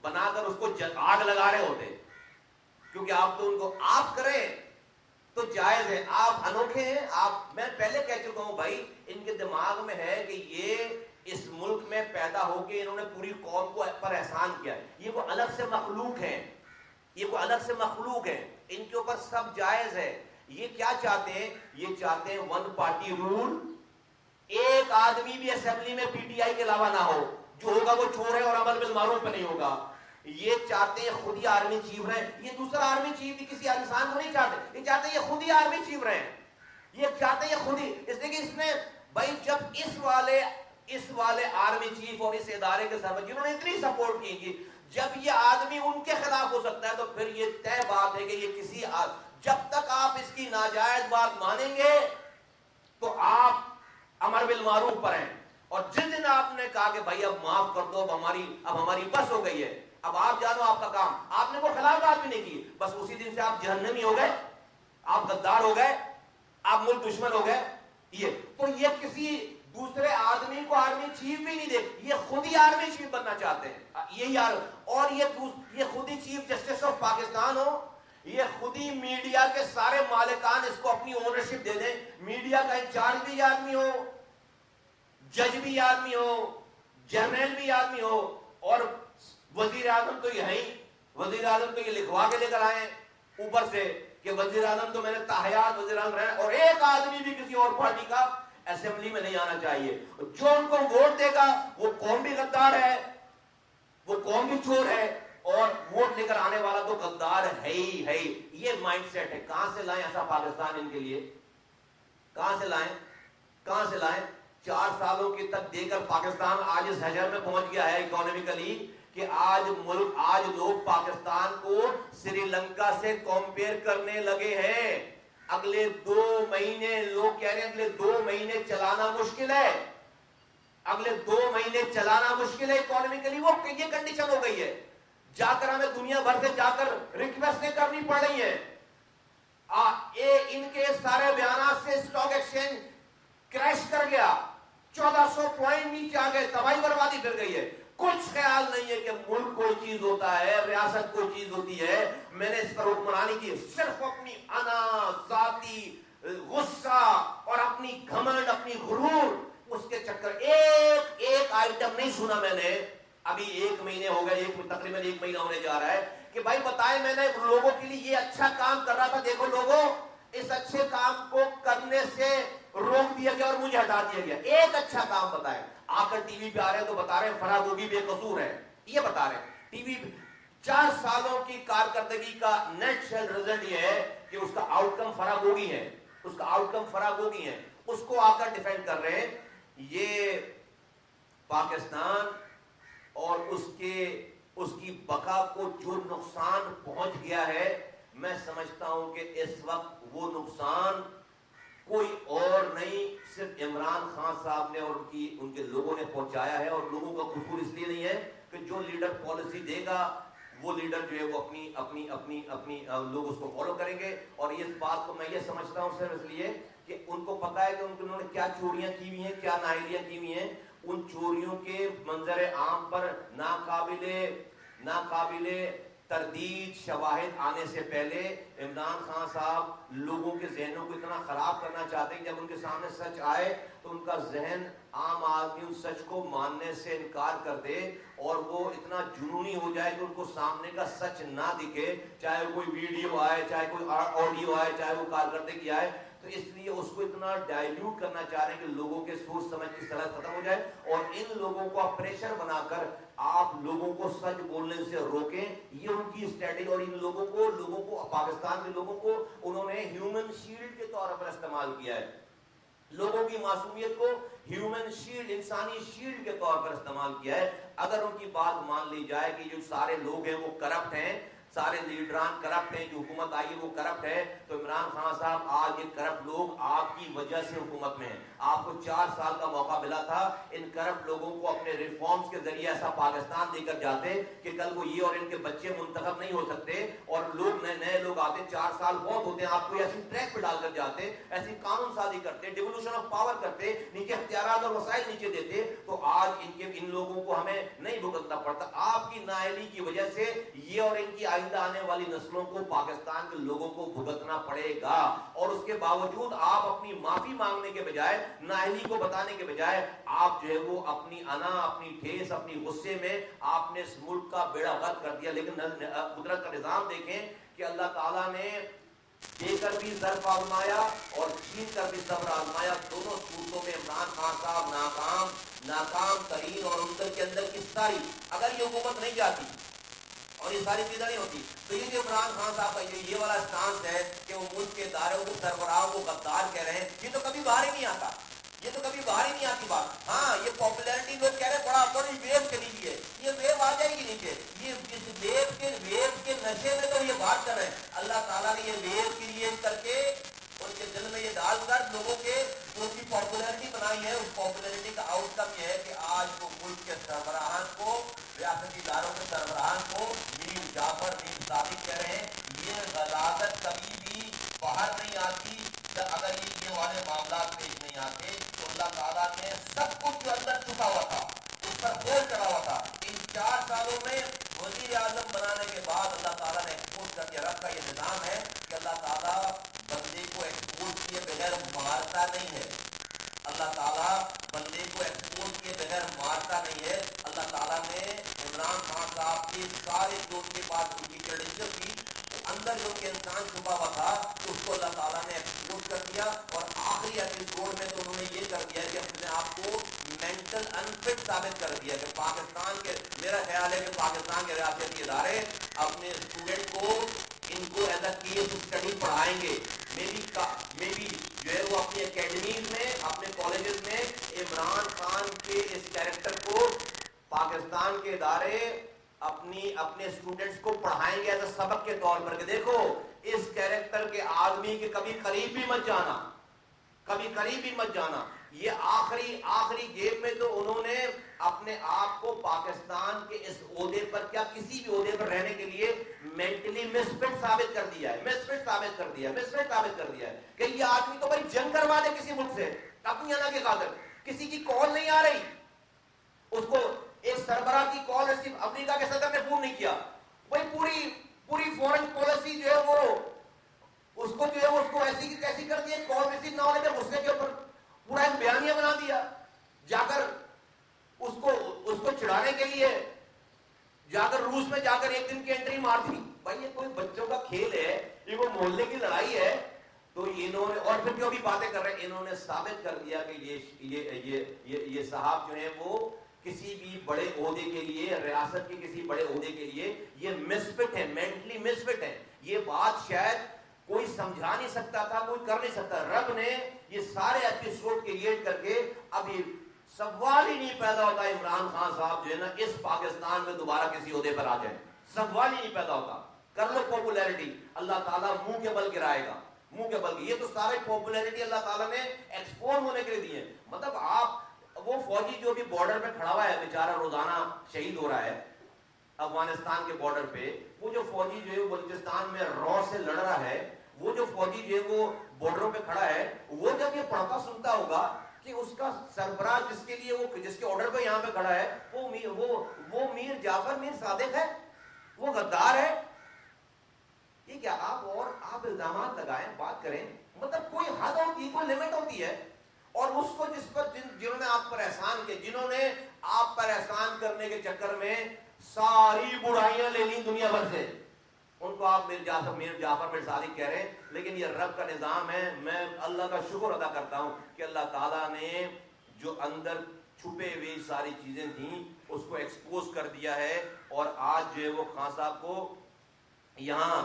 بنا کر اس کو آگ لگا رہے ہوتے, کیونکہ آپ تو ان کو آپ کریں تو جائز ہے. آپ انوکھے ہیں. آپ, میں پہلے کہہ چکا ہوں بھائی, ان کے دماغ میں ہے کہ یہ اس ملک میں پیدا ہو کے انہوں نے پوری قوم کو پر احسان کیا. یہ وہ الگ سے مخلوق ہیں, یہ وہ الگ سے مخلوق ہیں, ان کے اوپر سب جائز ہے. یہ کیا چاہتے ہیں, یہ چاہتے ہیں 1 پارٹی رول, ایک آدمی بھی اسمبلی میں پی ٹی آئی کے علاوہ نہ ہو, جو ہوگا وہ چور ہے اور عمل بالمعروف پہ نہیں ہوگا. یہ چاہتے ہیں خود ہی آرمی چیف رہے. یہ دوسرا آرمی چیف بھی کسی انسان کو نہیں چاہتے, یہ چاہتے ہیں یہ خود ہی آرمی چیف رہے. یہ چاہتے ہیں خود ہی, اس لیے کہ اس نے بھائی جب اس والے آرمی چیف اور اس ادارے کے سربراہ جنہوں نے اتنی سپورٹ کی, جب یہ آدمی ان کے خلاف ہو سکتا ہے, تو پھر یہ طے بات ہے کہ یہ کسی, جب تک آپ اس کی ناجائز بات مانیں گے تو آپ امر بالمعروف پر ہیں. اور جس دن آپ نے کہا کہ بھائی اب معاف کر دو, اب ہماری بس ہو گئی ہے, اب آپ جانو آپ کا کام. آپ نے کوئی خلاف بات بھی نہیں کی, بس اسی دن سے آپ جہنمی ہو گئے, آپ غدار ہو گئے, آپ ملک دشمن ہو گئے. تو یہ کسی دوسرے آدمی کو آرمی چیف بھی نہیں دے, یہ خود ہی آرمی چیف بننا چاہتے ہیں. یہی اور یہ خود ہی چیف جسٹس آف پاکستان ہو, یہ خود ہی میڈیا کے سارے مالکان اس کو اپنی اونرشپ دے دیں. میڈیا کا انچارج بھی آدمی ہو, جج بھی آدمی ہو, جنرل بھی آدمی ہو, اور وزیر اعظم تو یہ ہے ہی. وزیر اعظم تو یہ لکھوا کے لے کر آئے اوپر سے کہ وزیر اعظم تو میں نے تاحیات وزیر اعظم رہے, اور ایک آدمی بھی کسی اور پارٹی کا اسمبلی میں نہیں آنا چاہیے. جو ان کو ووٹ دے گا وہ قوم بھی غدار ہے, وہ قوم بھی چور ہے, اور ووٹ لے کر آنے والا تو غدار ہے ہی ہے. یہ مائنڈ سیٹ ہے. کہاں سے لائیں ایسا پاکستان ان کے لیے؟ کہاں سے لائیں؟ کہاں سے لائیں؟ 4 سالوں کی تک دے کر پاکستان آج اس حجر میں پہنچ گیا ہے اکانومیکلی کہ آج لوگ پاکستان کو سری لنکا سے کمپیئر کرنے لگے ہیں. اگلے 2 مہینے لوگ کہہ رہے ہیں اگلے 2 مہینے چلانا مشکل ہے, اگلے 2 مہینے چلانا مشکل ہے اکانومیکلی. وہ یہ کنڈیشن ہو گئی ہے. جا کر ہمیں دنیا بھر سے جا کر ریکویسٹیں کرنی پڑ رہی ہیں. ان کے سارے بیانات سے اسٹاک ایکسچینج کریش کر گیا, 1400 پوائنٹ نیچے آ گئے, تباہی بربادی پھر گئی ہے. کچھ خیال نہیں ہے کہ ملک کوئی چیز ہوتا ہے, ریاست کوئی چیز ہوتی ہے. میں نے اس پر حکمرانی کی, صرف اپنی انا, ذاتی غصہ اور اپنی گھمنڈ, اپنی غرور, اس کے چکر ایک آئٹم نہیں سنا میں نے. ابھی 1 مہینے ہو گئے, تقریباً 1 مہینہ ہونے جا رہا ہے کہ بھائی بتائیں میں نے لوگوں کے لیے یہ اچھا کام کر رہا تھا, دیکھو لوگوں اس اچھے کام کو کرنے سے روک دیا گیا اور مجھے ہٹا دیا گیا. ایک اچھا کام بتائیں. آ کر ٹی وی پہ آ رہے ہیں تو بتا رہے ہیں فراغ گوگی بے قصور ہے, یہ بتا رہے ہیں ٹی وی پہ. 4 سالوں کی کارکردگی کا نیچرل رزلٹ یہ ہے کہ اس کا آؤٹ کم فراغ گوگی ہے, اس کا آؤٹ کم فراغ گوگی ہے. اس کو آ کر ڈیفینڈ کر رہے ہیں. یہ پاکستان اور اس کی بقا کو جو نقصان پہنچ گیا ہے, میں سمجھتا ہوں کہ اس وقت وہ نقصان کوئی اور نہیں, صرف عمران خان صاحب نے اور ان کے لوگوں نے پہنچایا ہے. اور لوگوں کا قصور اس لیے نہیں ہے کہ جو لیڈر پالیسی دے گا وہ لیڈر جو ہے وہ اپنی لوگ اس کو فالو کریں گے. اور اس بات کو میں یہ سمجھتا ہوں صرف اس لیے کہ ان کو پتا ہے کہ انہوں نے کیا چوریاں کی ہوئی ہیں, کیا نااہلیاں کی ہوئی ہیں. ان چوریوں کے منظر عام پر ناقابل تردید شواہد آنے سے پہلے عمران خان صاحب لوگوں کے ذہنوں کو اتنا خراب کرنا چاہتے ہیں کہ جب ان کے سامنے سچ آئے تو ان کا ذہن عام آدمی اس سچ کو ماننے سے انکار کر دے, اور وہ اتنا جنونی ہو جائے کہ ان کو سامنے کا سچ نہ دکھے, چاہے کوئی ویڈیو آئے, چاہے کوئی آڈیو آئے, چاہے وہ کارکردگی آئے. تو اس لیے اس کو اتنا ڈائلیوٹ کرنا چاہ رہے ہیں کہ لوگوں کے سوچ سمجھ کی صلاحیت ختم ہو جائے, اور ان لوگوں کو پریشر بنا کر آپ لوگوں کو سچ بولنے سے روکیں. یہ ان کی اسٹریٹجی. اور ان لوگوں کو پاکستان کے لوگوں کو انہوں نے ہیومن شیلڈ کے طور پر استعمال کیا ہے. لوگوں کی معصومیت کو ہیومن شیلڈ, انسانی شیلڈ کے طور پر استعمال کیا ہے. اگر ان کی بات مان لی جائے کہ جو سارے لوگ ہیں وہ کرپٹ ہیں, سارے لیڈران کرپٹ ہیں, جو حکومت آئی ہے وہ کرپٹ ہے, تو عمران خان صاحب آج یہ کرپٹ لوگ آپ کی وجہ سے حکومت میں ہیں. آپ کو 4 سال کا موقع ملا تھا. ان کرپٹ لوگوں کو اپنے ریفارمز کے ذریعے ایسا پاکستان دے کر جاتے کہ کل کو یہ اور ان کے بچے منتخب نہیں ہو سکتے, اور لوگ نئے لوگ آتے. 4 سال بہت ہوتے ہیں, آپ کو ایسی ٹریک پہ ڈال کر جاتے, ایسی قانون سازی کرتے, ڈیولوشن آف پاور کرتے, نیچے اختیارات اور وسائل نیچے دیتے, تو آج ان لوگوں کو ہمیں نہیں بھگتنا پڑتا. آپ کی نااہلی کی وجہ سے یہ اور ان کی آئندہ آنے والی نسلوں کو, پاکستان کے لوگوں کو بھگتنا پڑے گا. اور اس کے باوجود آپ اپنی معافی مانگنے کے بجائے, نااہلی کو بتانے کے بجائے, آپ جو ہے وہ اپنی انا, اپنی ٹھیس, اپنی غصے میں آپ نے اس ملک کا بیڑا غرق کر دیا. لیکن قدرت کا نظام دیکھیں کہ اللہ تعالیٰ نے دے کر بھی ظرف آزمایا اور چھین کر بھی صبر آزمایا. دونوں صورتوں میں عمران خان صاحب ناکام ترین, اور ان کے اندر کی ساری, اگر یہ حکومت نہیں جاتی اور یہ ساری چیزیں نہیں ہوتی تو یہ جو عمران خان صاحب کا یہ والا اسٹانس ہے کہ وہ ملک کے اداروں کے سربراہوں کو غدار کہہ رہے ہیں, یہ تو کبھی باہر ہی نہیں آتا, یہ تو کبھی باہر ہی نہیں آتی بات. ہاں یہ پاپولیرٹی لوگ کہہ رہے ہیں بڑی ویو چلی گئی ہے, یہ ویو آ جائے گی نیچے. یہ اس ویو کے نشے میں تو یہ بات کر رہے ہیں. اللہ تعالیٰ نے یہ ویو کریٹ کر کے ان کے دل میں یہ ڈال کر لوگوں کے جو کی پاپولیرٹی بنائی ہے, اس پاپولیرٹی کا آؤٹ کم یہ ہے کہ آج وہ ملک کے سربراہان کو, ریاستی اداروں کے سربراہان کو میر جعفر میر صادق کہہ رہے ہیں یہ غلاظت کبھی بھی باہر نہیں آتی اگر یہ والے معاملات پیش نہیں آتے تو اللہ تعالیٰ نے سب کچھ جو اندر چھپا ہوا تھا اس پر بول چڑھا ہوا تھا. ان 4 سالوں میں وزیر اعظم بنانے کے بعد اللہ تعالیٰ نے ایکسپوز کر دیا. رب کا یہ نظام ہے کہ اللہ تعالیٰ بندے کو ایکسپوز کیے بغیر مارتا نہیں ہے. اللہ تعالیٰ بندے کو ایکسپوز کیے بغیر مارتا نہیں ہے. اللہ تعالیٰ نے عمران خان صاحب کے سارے جو ان کے پاس ان کی کریڈنشل تھی اندر جو کہ انسان چھپا ہوا تھا اس کو اللہ تعالیٰ نے ایکسپوز کر دیا. اور آخری ایپیسوڈ میں تو انہوں نے یہ کر دیا کہ اپنے آپ کو مینٹل انفٹ ثابت کر دیا کہ پاکستان کے میرا خیال ہے کہ پاکستان کے ریاستی ادارے اپنے اسٹوڈنٹ کو ان کو ایز اے کیس اسٹڈی پڑھائیں گے. میں بھی جو ہے وہ اپنی اکیڈمیز میں اپنے کالجز میں عمران خان کے اس کیریکٹر کو پاکستان کے ادارے اپنے اسٹوڈنٹس کو پڑھائیں گے ایز اے سبق کے طور پر کہ دیکھو اس کیریکٹر کے آدمی کے کبھی قریب بھی مت جانا, کبھی قریب بھی مت جانا. یہ آخری گیم میں تو انہوں نے اپنے آپ کو پاکستان کے اس عہدے پر کیا کسی بھی عہدے پر رہنے کے لیے مینٹلی مسفٹ ثابت کر دیا ہے کہ یہ آدمی تو بھائی جنگ کروا دے کسی ملک سے اپنی انا کے خاطر. کسی کی کال نہیں آ رہی, اس کو ایک سربراہ کی کال صرف امریکہ کے صدر نے فون نہیں کیا. بھائی پوری فورن پالیسی جو ہے وہ اس کو ایسی کی تیسی کر دیا, کال ریسیو نہ ہونے کے غصے کے اوپر پورا ایک بیانیہ بنا دیا. جا کر اس کو چڑھانے کے لیے جا کر روس میں جا کر ایک دن کی انٹری مار دی. بھائی یہ کوئی بچوں کا کھیل ہے, یہ کوئی محلے کی لڑائی ہے. تو انہوں نے اور پھر جو بھی باتیں کر رہے ہیں انہوں نے ثابت کر دیا کہ یہ صاحب جو ہیں وہ کسی بھی بڑے عہدے کے لیے, ریاست کے کسی بڑے عہدے کے لیے یہ مسفٹ ہے, مینٹلی مسفٹ ہے. یہ بات شاید کوئی سمجھا نہیں سکتا تھا, کوئی کر نہیں سکتا. رب نے یہ سارے ایپیسوڈ کریٹ کر کے ابھی سوال ہی نہیں پیدا ہوتا عمران خان صاحب جو ہے نا اس پاکستان میں دوبارہ کسی عہدے پر آ جائیں. سوال ہی نہیں پیدا ہوتا. کر لو پاپولیرٹی, اللہ تعالیٰ منہ کے بل گرائے گا, منہ کے بل. یہ تو سارے پاپولیرٹی اللہ تعالیٰ نے ایکسپوز ہونے کے لیے دی ہے. مطلب آپ وہ فوجی جو بھی بارڈر پہ کھڑا ہوا ہے بیچارہ روزانہ شہید ہو رہا ہے افغانستان کے بارڈر پہ, وہ جو فوجی جو ہے بلوچستان میں رو سے لڑ رہا ہے, وہ جو فوجی جو ہے وہ بارڈروں پہ کھڑا ہے, وہ جب یہ پڑھتا سنتا ہوگا کہ اس کا سربراہ جس کے لیے وہ جس کے آرڈر پہ یہاں پہ کھڑا ہے وہ میر جعفر میر صادق ہے, وہ غدار ہے. یہ کیا آپ الزامات لگائیں, بات کریں, مطلب کوئی حد ہوتی ہے, کوئی لمٹ ہوتی ہے. اور اس کو جنہوں نے آپ پر احسان کیا, جنہوں نے آپ پر احسان کرنے کے چکر میں ساری برائیاں لے لی دنیا بھر سے, ان کو آپ میر جعفر میر صادق کہہ رہے ہیں. لیکن یہ رب کا نظام ہے. میں اللہ کا شکر ادا کرتا ہوں کہ اللہ تعالیٰ نے جو اندر چھپے ہوئی ساری چیزیں تھیں اس کو ایکسپوز کر دیا ہے, اور آج جو ہے وہ خان صاحب کو یہاں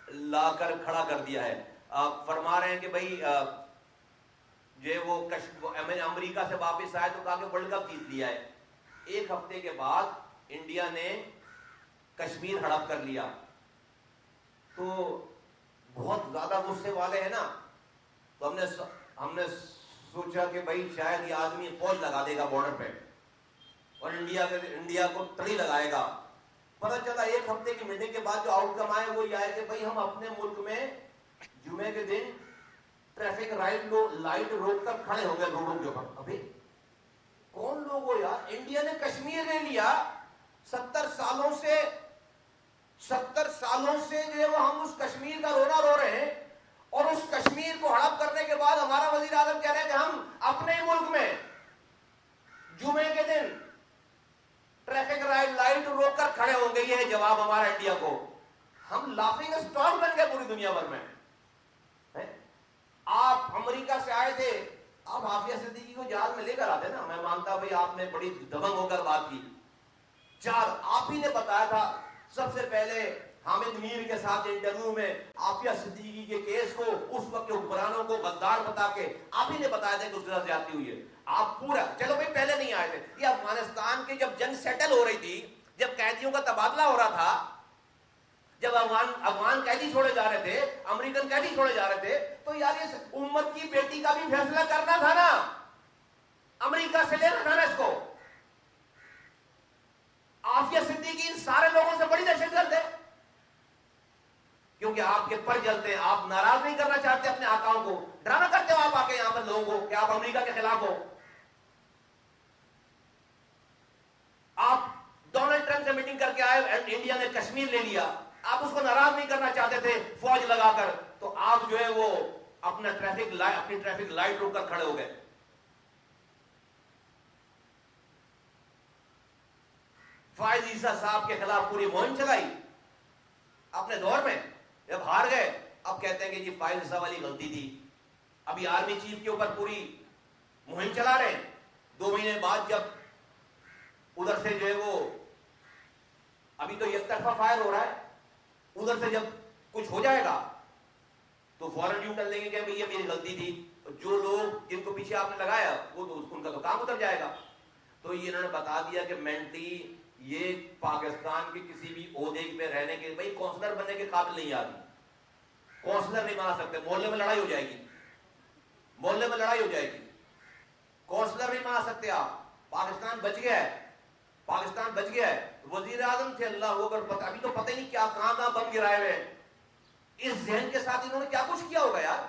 لا کر کھڑا کر دیا ہے. آپ فرما رہے ہیں کہ بھائی جو ہے وہ امریکہ سے واپس آئے تو کہا کہ ورلڈ کپ جیت لیا ہے. 1 ہفتے کے بعد انڈیا نے کشمیر ہڑپ کر لیا. تو بہت زیادہ غصے والے ہیں نا, تو ہم نے سوچا کہ بھائی شاید یہ آدمی فوج لگا دے گا بارڈر پہ اور انڈیا کو تڑی لگائے گا. پتہ چلا 1 ہفتے کی میٹنگ کے بعد جو آؤٹ کم آئے وہ یہ آئے کہ بھائی ہم اپنے ملک میں جمعے کے دن ٹریفک لائٹ روک کر کھڑے ہو گئے روڈوں کے اوپر. ابھی کون لوگ ہو یار, انڈیا نے کشمیر لے لیا. 70 سالوں سے جو ہے وہ ہم اس کشمیر کا رونا رو رہے ہیں, اور اس کشمیر کو ہڑپ کرنے کے بعد ہمارا وزیر اعظم کہہ رہے ہیں کہ ہم اپنے ہی ملک میں جمعے کے دن ٹریفک لائٹ روک کر کھڑے ہوں گے. یہ ہے جواب ہمارا انڈیا کو. ہم لافنگ اسٹاک بن گئے پوری دنیا بھر میں. آپ امریکہ سے آئے تھے, آپ عافیہ صدیقی کو جہاز میں لے کر آتے نا, میں مانتا بھائی آپ نے بڑی دبنگ ہو کر بات کی. آپ ہی نے بتایا تھا سب سے پہلے حامد میر کے ساتھ انٹرویو میں عافیہ صدیقی کے کیس کو, اس وقت کے حکمرانوں کو غدار بتا کے آپ ہی نے بتایا تھا کہ اس طرح زیادتی ہوئی ہے. آپ پورا چلو بھائی پہلے نہیں آئے تھے. یہ افغانستان کی جب جنگ سیٹل ہو رہی تھی, جب قیدیوں کا تبادلہ ہو رہا تھا, جب افغان قیدی چھوڑے جا رہے تھے, امریکن قیدی چھوڑے جا رہے تھے, تو یار اس امت کی بیٹی کا بھی فیصلہ کرنا تھا نا, امریکہ سے لینا تھا نا اس کو. عافیہ صدیقی ان سارے لوگوں سے بڑی دہشت گرد ہے، کیونکہ آپ کے پر جلتے ہیں، آپ ناراض نہیں کرنا چاہتے اپنے آقاؤں کو، ڈرامہ کرتے ہو آپ آ کے یہاں پر لوگوں کو کہ آپ امریکہ کے خلاف ہو. آپ ڈونلڈ ٹرمپ سے میٹنگ کر کے آئے، انڈیا نے کشمیر لے لیا، آپ اس کو ناراض نہیں کرنا چاہتے تھے فوج لگا کر، تو آپ جو ہے وہ اپنی ٹریفک لائٹ روک کر کھڑے ہو گئے. فائز عیسیٰ صاحب کے خلاف پوری مہم چلائی اپنے دور میں، جب ہار گئے اب کہتے ہیں کہ جی فائز عیسیٰ والی غلطی تھی. ابھی آرمی چیف کے اوپر پوری مہم چلا رہے ہیں. 2 مہینے بعد جب ادھر سے جو ہے وہ ابھی تو یک طرفہ فائر ہو رہا ہے، ادھر سے جب کچھ ہو جائے گا تو فوراً یوں کر لیں گے کہ بھئی یہ میری غلطی تھی. جو لوگ جن کو پیچھے آپ نے لگایا وہ تو ان کا تو کام اتر جائے گا. تو یہ انہوں نے بتا دیا کہ مینٹلی یہ پاکستان کے کسی بھی عہدے پہ رہنے کے، بھائی کونسلر بننے کے قابل نہیں آدمی، کونسلر نہیں بنا سکتے، محلے میں لڑائی ہو جائے گی، محلے میں لڑائی ہو جائے گی، کونسلر نہیں بنا سکتے آپ. پاکستان بچ گیا ہے، پاکستان بچ گیا ہے. وزیر اعظم تھے، اللہ اکبر، ابھی تو پتہ ہی نہیں کیا کہاں بم گرائے ہوئے. اس ذہن کے ساتھ انہوں نے کیا کچھ کیا ہوگا یار.